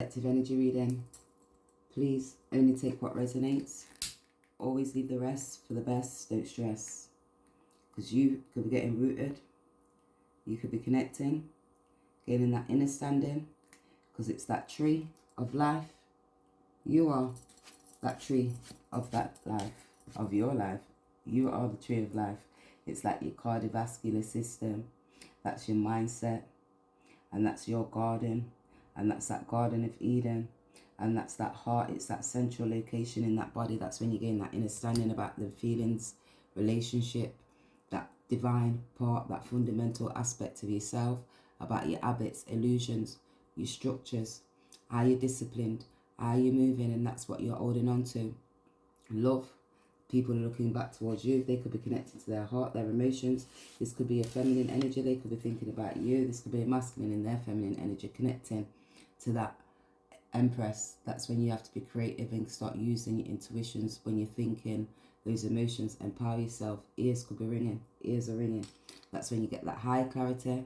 Collective energy reading. Please only take what resonates. Always leave the rest for the best. Don't stress. Because you could be getting rooted. You could be connecting. Gaining that inner standing. Because it's that tree of life. You are that tree of that life. Of your life. You are the tree of life. It's like your cardiovascular system. That's your mindset. And that's your garden. And that's that Garden of Eden. And that's that heart. It's that central location in that body. That's when you gain that understanding about the feelings, relationship, that divine part, that fundamental aspect of yourself, about your habits, illusions, your structures, how you're disciplined, how you're moving, and that's what you're holding on to. Love. People are looking back towards you. They could be connected to their heart, their emotions. This could be a feminine energy. They could be thinking about you. This could be a masculine in their feminine energy, connecting to that Empress. That's when you have to be creative and start using your intuitions when you're thinking those emotions. Empower yourself. Ears could be ringing. Ears are ringing. That's when you get that high clarity.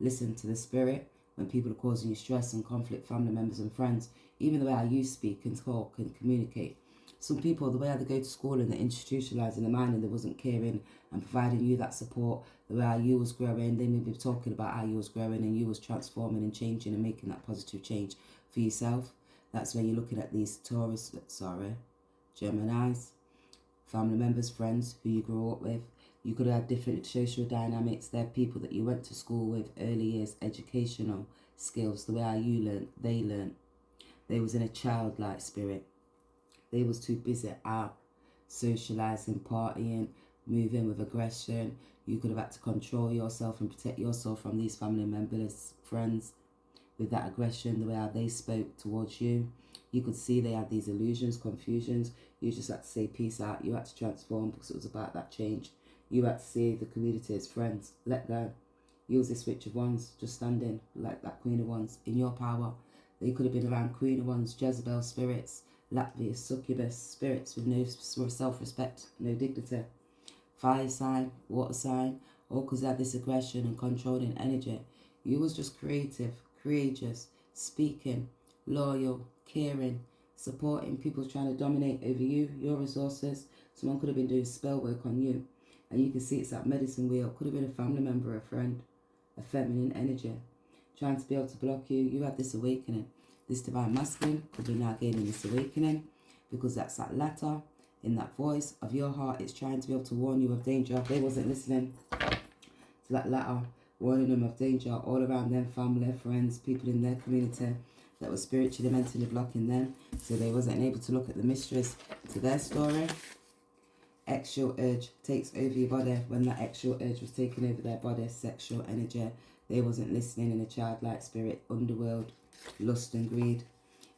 Listen to the spirit. When people are causing you stress and conflict, family members and friends, even the way how you speak and talk and communicate. Some people, the way how they go to school and they're institutionalising the mind and they wasn't caring and providing you that support, the way how you was growing, they may be talking about how you was growing and you was transforming and changing and making that positive change for yourself. That's when you're looking at these Geminis, family members, friends who you grew up with. You could have different social dynamics. They're people that you went to school with, early years, educational skills, the way how you learned, they learned. They was in a childlike spirit. They was too busy out, socialising, partying, moving with aggression. You could have had to control yourself and protect yourself from these family members, friends, with that aggression, the way how they spoke towards you. You could see they had these illusions, confusions. You just had to say peace out. You had to transform because it was about that change. You had to see the community as friends. Let go. Use this Witch of Wands, just standing like that Queen of Wands in your power. They could have been around Queen of Wands, Jezebel spirits, Latvia, succubus spirits with no self-respect, no dignity. Fire sign, water sign, all because they had this aggression and controlling energy. You was just creative, courageous, speaking, loyal, caring, supporting people trying to dominate over you, your resources. Someone could have been doing spell work on you. And you can see it's that medicine wheel. Could have been a family member, a friend, a feminine energy, trying to be able to block you. You had this awakening. This divine masculine could be now gaining this awakening because that's that latter in that voice of your heart. It's trying to be able to warn you of danger. They wasn't listening to that latter, warning them of danger all around them, family, friends, people in their community that were spiritually, mentally blocking them. So they wasn't able to look at the mysteries to their story. Sexual urge takes over your body. When that sexual urge was taking over their body, sexual energy, they wasn't listening in a childlike spirit, underworld, lust and greed.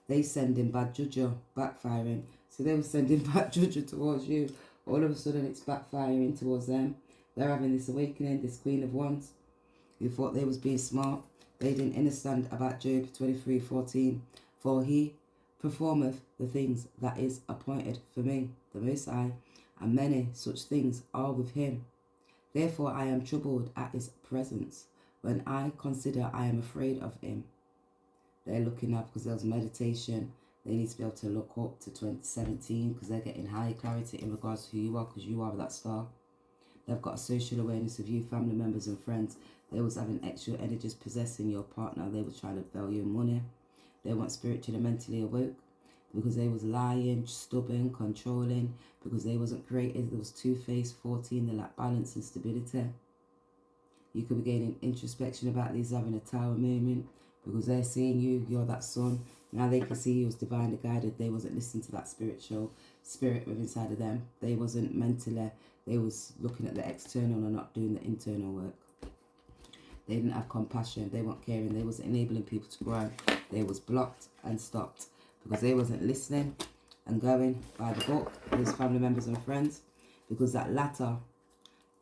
They sending bad juju, backfiring. So they were sending bad juju towards you. All of a sudden it's backfiring towards them. They're having this awakening, this Queen of Wands, who thought they was being smart. They didn't understand about Job 23:14. For he performeth the things that is appointed for me, the Most High, and many such things are with him. Therefore I am troubled at his presence. When I consider I am afraid of him. They're looking up because there was meditation. They need to be able to look up to 2017 because they're getting higher clarity in regards to who you are because you are that star. They've got a social awareness of you, family members and friends. They was having extra energies possessing your partner. They was trying to value money. They weren't spiritually and mentally awoke because they was lying, stubborn, controlling, because they wasn't creative. There was two-faced, 14, they lacked balance and stability. You could be gaining introspection about these having a tower moment because they're seeing you, you're that sun. Now they can see you as divinely guided. They wasn't listening to that spiritual spirit within inside of them. They wasn't mentally, they was looking at the external and not doing the internal work. They didn't have compassion. They weren't caring. They wasn't enabling people to grow. They was blocked and stopped because they wasn't listening and going by the book with his family members and friends, because that latter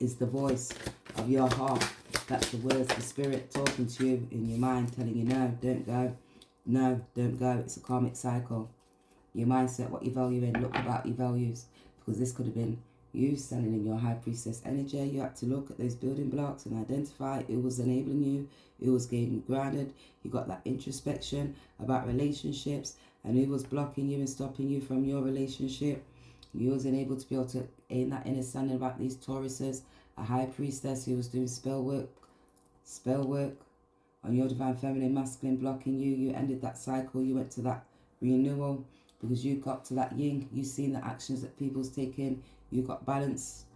is the voice of your heart. That's the words, the spirit talking to you in your mind, telling you no, don't go. No, don't go. It's a karmic cycle. Your mindset, what you value in, look about your values, because this could have been You standing in your high priestess energy, you had to look at those building blocks and identify who was enabling you, who was getting you grounded. You got that introspection about relationships and who was blocking you and stopping you from your relationship. You wasn't able to be able to gain that understanding about these Tauruses, a high priestess who was doing spell work on your divine feminine masculine blocking you. You ended that cycle, you went to that renewal because you got to that yin. You seen the actions that people's taking. You got balance,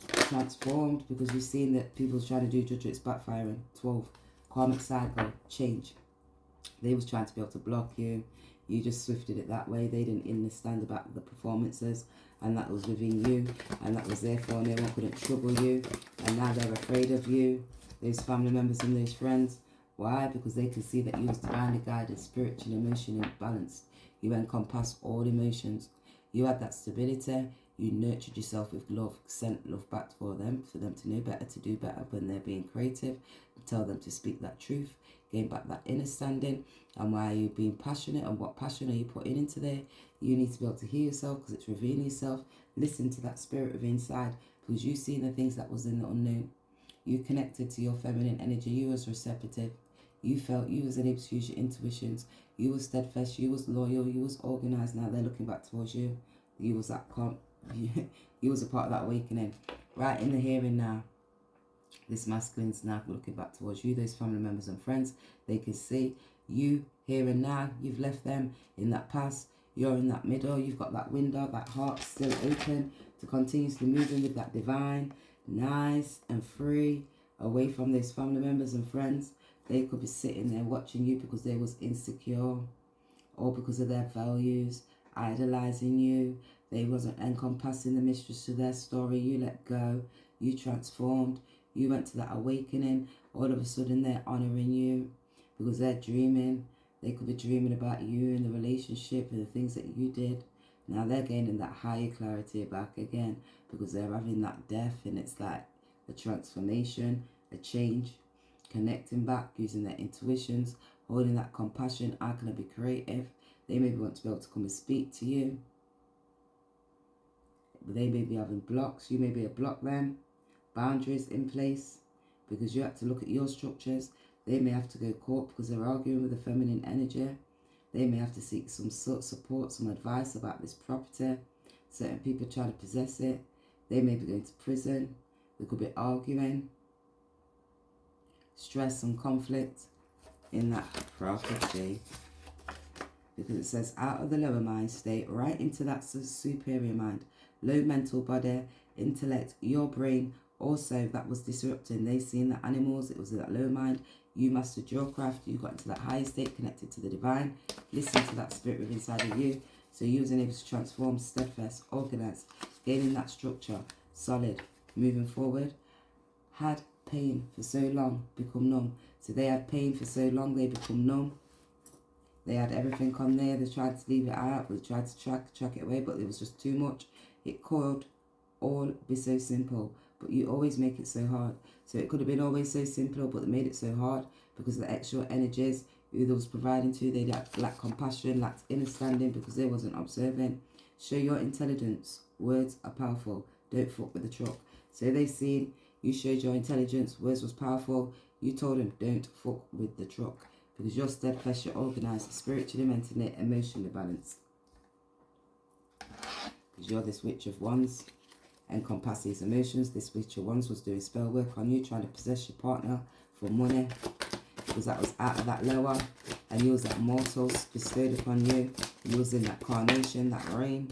transformed because you've seen that people's trying to do judge, it's backfiring. 12, karmic cycle, change. They was trying to be able to block you. You just swifted it that way. They didn't understand about the performances, and that was within you, and that was therefore no one couldn't trouble you, and now they're afraid of you, those family members and those friends. Why? Because they can see that you was divinely guided, spiritual, emotional, balanced. You encompass all emotions. You had that stability. You nurtured yourself with love, sent love back for them to know better, to do better when they're being creative, tell them to speak that truth, gain back that understanding. And why are you being passionate, and what passion are you putting into there? You need to be able to hear yourself because it's revealing yourself. Listen to that spirit of inside because you've seen the things that was in the unknown. You connected to your feminine energy. You was receptive. You felt you was able to use your intuitions. You was steadfast. You was loyal. You was organized. Now they're looking back towards you. You was that you was a part of that awakening. Right in the here and now. This masculine's now looking back towards you, those family members and friends. They can see you here and now. You've left them in that past. You're in that middle. You've got that window, that heart still open to continuously moving with that divine, nice and free, away from those family members and friends. They could be sitting there watching you because they was insecure or because of their values, idolizing you. They wasn't encompassing the mistress to their story. You let go. You transformed. You went to that awakening. All of a sudden they're honoring you because they're dreaming. They could be dreaming about you and the relationship and the things that you did. Now they're gaining that higher clarity back again because they're having that depth, and it's like a transformation, a change, connecting back, using their intuitions, holding that compassion. How can I be creative? They maybe want to be able to come and speak to you. But they may be having blocks. You may be able to block them. Boundaries in place because you have to look at your structures. They may have to go court because they're arguing with the feminine energy. They may have to seek some sort of support, some advice about this property. Certain people try to possess it. They may be going to prison. They could be arguing. Stress and conflict in that property. Because it says out of the lower mind state, right into that superior mind. Low mental body, intellect, your brain. Also, that was disrupting. They seen the animals. It was that low mind. You mastered your craft. You got into that higher state, connected to the divine. Listen to that spirit within inside of you. So you was able to transform, steadfast, organized, gaining that structure, solid, moving forward. Had pain for so long, become numb. So they had pain for so long, they become numb. They had everything on there. They tried to leave it out. They tried to track it away, but it was just too much. It could all be so simple, but you always make it so hard. So it could have been always so simple, but they made it so hard because of the extra energies who they was providing to. They lacked compassion, lacked understanding because they wasn't observing. Show your intelligence. Words are powerful. Don't fuck with the truck. So they seen you showed your intelligence. Words was powerful. You told them don't fuck with the truck because you're steadfast, you're organized, spiritually, mentally, emotionally balanced. Because you're this witch of wands. Encompass these emotions. This witch of wands was doing spell work on you, trying to possess your partner for money, because that was out of that lower, and you was that mortal bestowed upon you. You was in that carnation, that rain.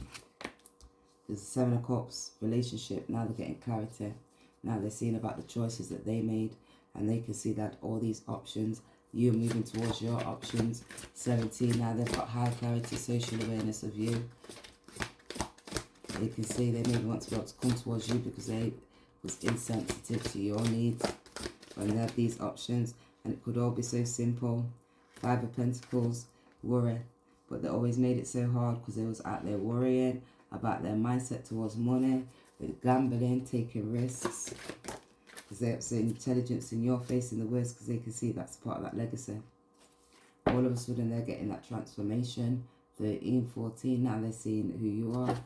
There's 7 of Cups relationship. Now they're getting clarity. Now they're seeing about the choices that they made, and they can see that all these options, you're moving towards your options. 17, now they've got high clarity, social awareness of you. They can see they maybe want to be able to come towards you because they was insensitive to your needs. And they have these options, and it could all be so simple. 5 of Pentacles, worry. But they always made it so hard because they was out there worrying about their mindset towards money, with gambling, taking risks. Because they have so intelligence in your face in the words because they can see that's part of that legacy. All of a sudden they're getting that transformation. 13, 14, now they're seeing who you are.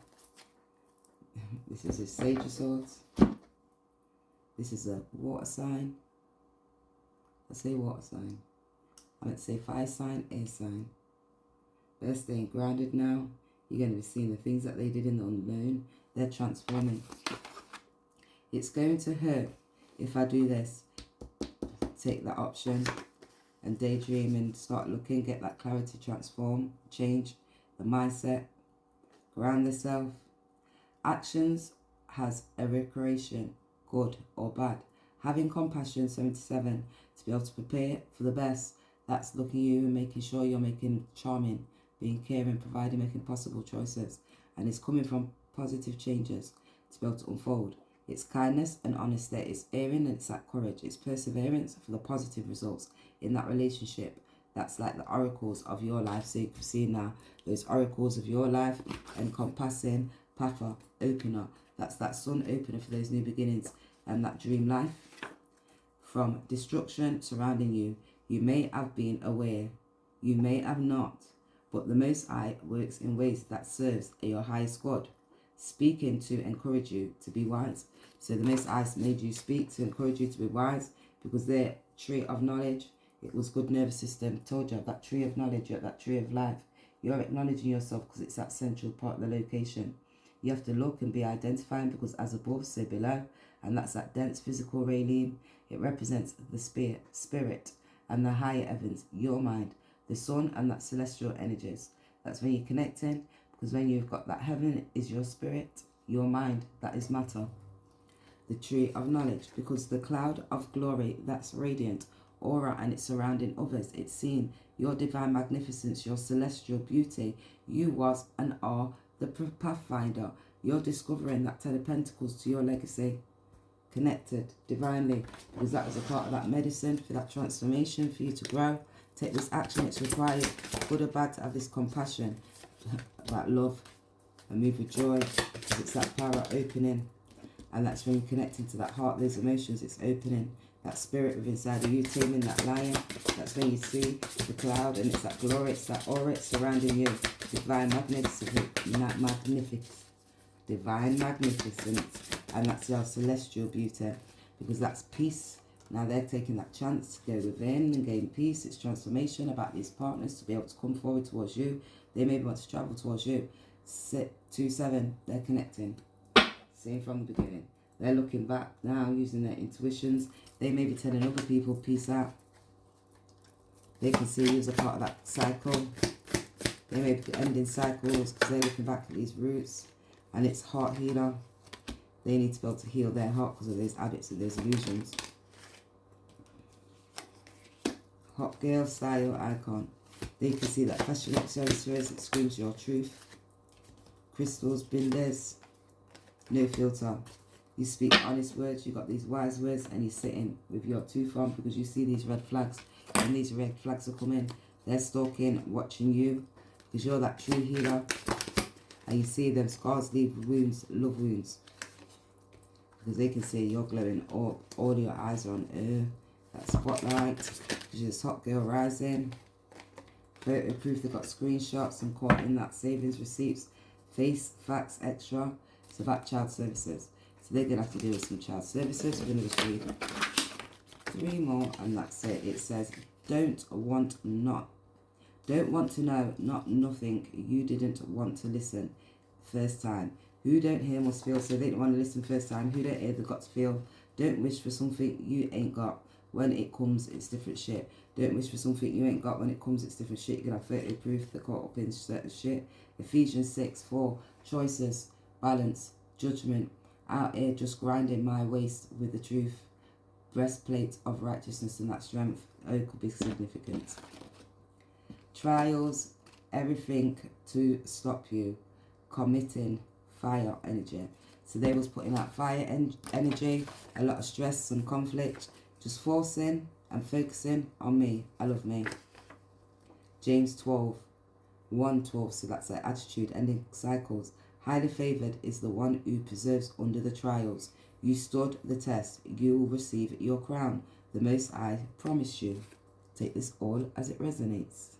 This is a Sage of Swords. This is a water sign. I say water sign. I meant to say fire sign, air sign. They're staying grounded now. You're going to be seeing the things that they did in the unknown. They're transforming. It's going to hurt if I do this. Take that option and daydream and start looking. Get that clarity, transform, change the mindset. Ground yourself. Actions has a recreation, good or bad. Having compassion, 77, to be able to prepare for the best. That's looking at you and making sure you're making charming, being caring, providing, making possible choices. And it's coming from positive changes to be able to unfold. It's kindness and honesty. It's airing and it's that courage. It's perseverance for the positive results in that relationship. That's like the oracles of your life. So you can see now those oracles of your life, encompassing, Papa, opener. That's that sun opener for those new beginnings and that dream life. From destruction surrounding you, you may have been aware, you may have not, but the Most High works in ways that serves your highest good, speaking to encourage you to be wise. So the Most High made you speak to encourage you to be wise, because their tree of knowledge, it was good nervous system. Told you, that tree of knowledge, you're that tree of life. You're acknowledging yourself because it's that central part of the location. You have to look and be identifying, because as above, so below. And that's that dense physical realm. It represents the spirit and the higher heavens, your mind, the sun and that celestial energies. That's when you're connecting, because when you've got that heaven is your spirit, your mind, that is matter. The tree of knowledge, because the cloud of glory, that's radiant aura, and it's surrounding others. It's seen your divine magnificence, your celestial beauty. You was and are the pathfinder. You're discovering that 10 of Pentacles to your legacy. Connected divinely, because that was a part of that medicine for that transformation, for you to grow. Take this action. It's required, good or bad, to have this compassion about love and move with joy, because it's that power opening. And that's when you're connecting to that heart, those emotions, it's opening. That spirit within inside of you, taming that lion. That's when you see the cloud, and it's that glory, it's that aura, it's surrounding you. Divine magnificence. Divine magnificence. And that's your celestial beauty, because that's peace. Now they're taking that chance to go within and gain peace. It's transformation about these partners to be able to come forward towards you. They maybe want to travel towards you. 2-7, they're connecting. Same from the beginning. They're looking back now, using their intuitions. They may be telling other people, peace out. They can see you as a part of that cycle. They may be ending cycles because they're looking back at these roots. And it's heart healer. They need to be able to heal their heart because of those habits and those illusions. Hot girl style icon. There you can see that fashion accessories. It screams your truth. Crystals, binders. No filter. You speak honest words. You got these wise words, and you're sitting with your tooth on because you see these red flags. And these red flags are coming. They're stalking, watching you, because you're that true healer. And you see them scars leave wounds, love wounds. Because they can see you're glowing, all your eyes are on that spotlight. Because you're this hot girl rising. Photo proof, they got screenshots and caught in that savings receipts. Face, facts, extra. It's about child services. So they're going to have to deal with some child services. We're going to just read 3 more, and that's it. It says, don't want to know, not nothing. You didn't want to listen first time. Who don't hear must feel. So they didn't want to listen first time. Who don't hear, they got to feel. Don't wish for something you ain't got. When it comes, it's different shit. Don't wish for something you ain't got. When it comes, it's different shit. You're going to have 30 proof. They're caught up in certain shit. Ephesians 6:4. Choices, balance, judgment. Out here just grinding my waist with the truth. Breastplate of righteousness and that strength. Oh, it could be significant. Trials, everything to stop you. Committing fire energy. So they was putting out fire energy, a lot of stress, some conflict, just forcing and focusing on me. I love me. James 12:1-12. So that's their attitude, ending cycles. Highly favoured is the one who perseveres under the trials. You stood the test. You will receive your crown. The Most High promised you. Take this all as it resonates.